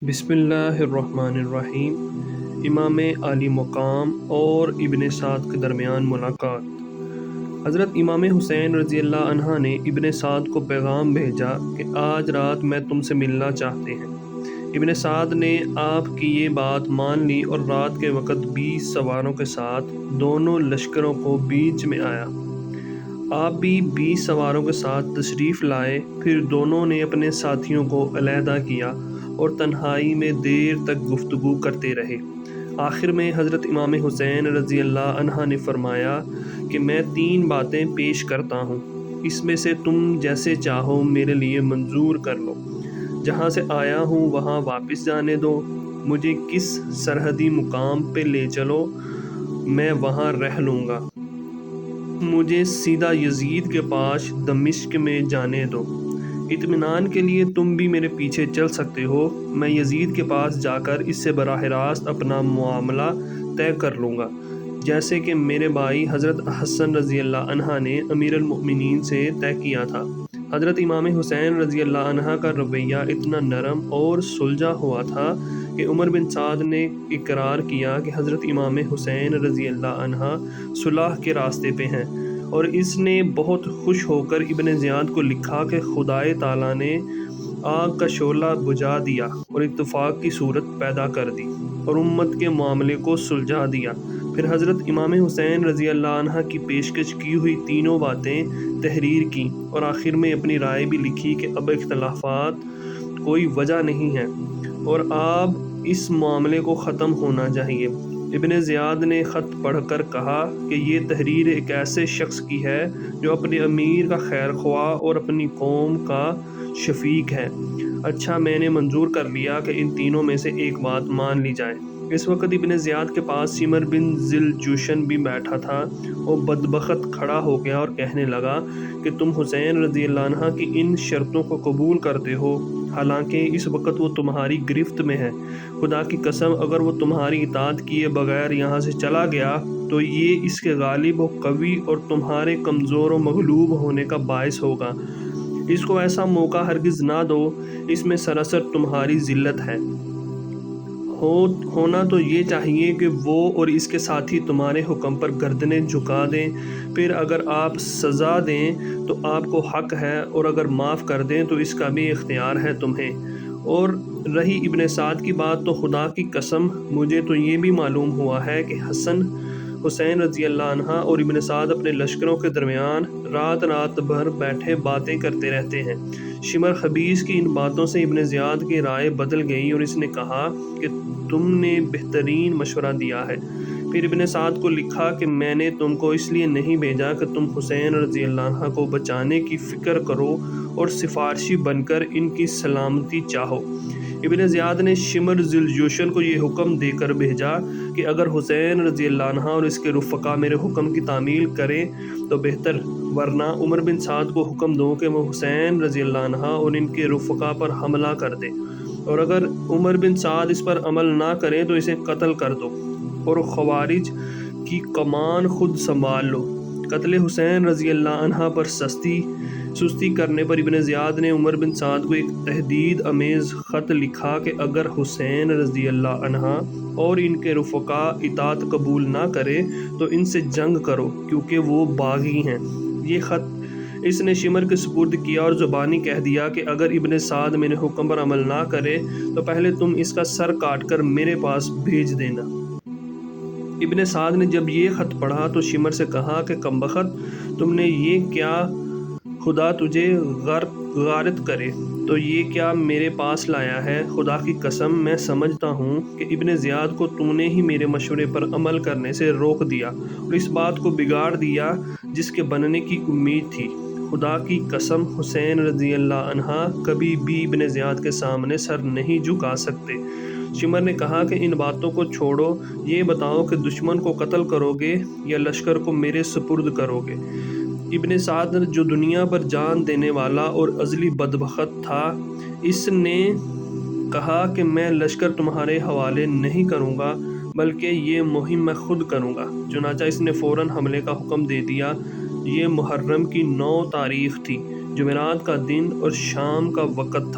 बिस्मिल्लाहिर्रहमानिर्रहीम। इमाम आली मकाम और इब्न साद के दरमियान मुलाकात। हज़रत इमाम हुसैन रज़ी अल्लाह अन्हा ने इब्न साद को पैगाम भेजा कि आज रात मैं तुमसे मिलना चाहते हैं। इब्न साद ने आपकी ये बात मान ली और रात के वक़्त 20 सवारों के साथ दोनों लश्करों को बीच में आया। आप भी 20 सवारों के साथ तशरीफ़ लाए। फिर दोनों ने अपने साथियों को अलहदा किया और तन्हाई में देर तक गुफ्तगू करते रहे। आखिर में हज़रत इमाम हुसैन रज़ी अल्लाह अन्हा ने फरमाया कि मैं 3 बातें पेश करता हूँ, इसमें से तुम जैसे चाहो मेरे लिए मंजूर कर लो। जहाँ से आया हूँ वहाँ वापस जाने दो, मुझे किस सरहदी मुकाम पे ले चलो, मैं वहाँ रह लूँगा। मुझे सीधा यजीद के पास दमिश्क में जाने दो। इत्मीनान के लिए तुम भी मेरे पीछे चल सकते हो, मैं यजीद के पास जाकर इससे बराह रास्त अपना मामला तय कर लूँगा, जैसे कि मेरे भाई हज़रत हसन रज़ी अल्लाह अन्हा ने अमीर अल मोमिनीन से तय किया था। हज़रत इमाम हुसैन रज़ी अल्लाह अन्हा का रवैया इतना नरम और सुलझा हुआ था कि उमर बिन साद ने इकरार किया कि हज़रत इमाम हुसैन रज़ी अल्लाह अन्हा सुलह के रास्ते पे हैं, और इसने बहुत खुश होकर इब्न ज़ियाद को लिखा कि खुदाए ताला ने आग का शोला बुझा दिया और इत्तफाक की सूरत पैदा कर दी और उम्मत के मामले को सुलझा दिया। फिर हज़रत इमाम हुसैन रज़ी अल्लाह अन्हा की पेशकश की हुई तीनों बातें तहरीर की और आखिर में अपनी राय भी लिखी कि अब इख्तलाफात कोई वजह नहीं है और अब इस मामले को ख़त्म होना चाहिए। इब्न ज़ियाद ने ख़त पढ़कर कहा कि ये तहरीर एक ऐसे शख्स की है जो अपने अमीर का खैर ख्वाह और अपनी कौम का शफीक है। अच्छा, मैंने मंजूर कर लिया कि इन तीनों में से एक बात मान ली जाए। इस वक्त इब्न ज़ियाद के पास सिमर बिन ज़िल जूशन भी बैठा था। वो बदबख्त खड़ा हो गया और कहने लगा कि तुम हुसैन रज़ी अल्लाह अन्हा की इन शर्तों को कबूल करते हो, हालांकि इस वक्त वो तुम्हारी गिरफ्त में है। खुदा की कसम, अगर वो तुम्हारी इताअत किए बगैर यहाँ से चला गया तो ये इसके गालिब व कवी और तुम्हारे कमज़ोर व मगलूब होने का बायस होगा। इसको ऐसा मौका हरगिज़ ना दो, इसमें सरासर तुम्हारी ज़िल्लत है। होना तो ये चाहिए कि वो और इसके साथी तुम्हारे हुक्म पर गर्दनें झुका दें। फिर अगर आप सज़ा दें तो आपको हक़ है, और अगर माफ़ कर दें तो इसका भी इख्तियार है तुम्हें। और रही इब्न साद की बात, तो खुदा की कसम मुझे तो ये भी मालूम हुआ है कि हसन हुसैन रज़ी अल्लाह अन्हा और इब्न साद अपने लश्करों के दरमियान रात भर बैठे बातें करते रहते हैं। शिमर खबीस की इन बातों से इब्न ज़ियाद की राय बदल गई और इसने कहा कि तुमने बेहतरीन मशवरा दिया है। फिर इब्न साद को लिखा कि मैंने तुमको इसलिए नहीं भेजा कि तुम हुसैन रज़ी अल्लाह अन्हा को बचाने की फ़िक्र करो और सिफारशी बनकर इनकी सलामती चाहो। इब्न ज़ियाद ने शिमर ज़िलजूशन को ये हुक्म देकर भेजा कि अगर हुसैन रज़ी अल्लाह अन्हा और इसके रुफ़क़ा मेरे हुक्म की तामील करें तो बेहतर, वरना उमर बिन साद को हुक्म दो कि वो हुसैन रज़ी अल्लाह अन्हा और इनके रुफ़क़ा पर हमला कर दे, और अगर उमर बिन साद इस पर अमल ना करें तो इसे कत्ल कर दो और ख़वारिज की कमान खुद संभाल लो। कत्ल हुसैन रज़ी अल्लाह अन्हा पर सुस्ती करने पर इब्न ज़ियाद ने उमर बिन साद को एक तहदीद अमेज़ ख़त लिखा कि अगर हुसैन रज़ी अल्लाह अन्हा और इनके रुफ़क़ा इताअत कबूल ना करे तो इनसे जंग करो, क्योंकि वो बागी हैं। ये ख़त इसने शिमर के सुपुर्द किया और ज़ुबानी कह दिया कि अगर इब्न साद मेरे हुक्म पर अमल ना करे तो पहले तुम इसका सर काट कर मेरे पास भेज देना। इब्न साद ने जब ये ख़त पढ़ा तो शिमर से कहा कि कमबख्त, तुमने ये क्या, खुदा तुझे गारत करे, तो ये क्या मेरे पास लाया है? खुदा की कसम, मैं समझता हूँ कि इब्न ज़ियाद को तूने ही मेरे मशवरे पर अमल करने से रोक दिया और इस बात को बिगाड़ दिया जिसके बनने की उम्मीद थी। खुदा की कसम, हुसैन रज़ी अल्लाह अन्हा कभी भी इब्न ज़ियाद के सामने सर नहीं झुका सकते। शिमर ने कहा कि इन बातों को छोड़ो, ये बताओ कि दुश्मन को कत्ल करोगे या लश्कर को मेरे सुपुर्द करोगे। इब्न साद जो दुनिया पर जान देने वाला और अज़ली बदबख्त था, इसने कहा कि मैं लश्कर तुम्हारे हवाले नहीं करूँगा, बल्कि ये मुहिम मैं खुद करूँगा। चुनांचा इसने फ़ौरन हमले का हुक्म दे दिया। ये मुहर्रम की 9 तारीख़ थी, जुमेरात का दिन और शाम का वक़्त था।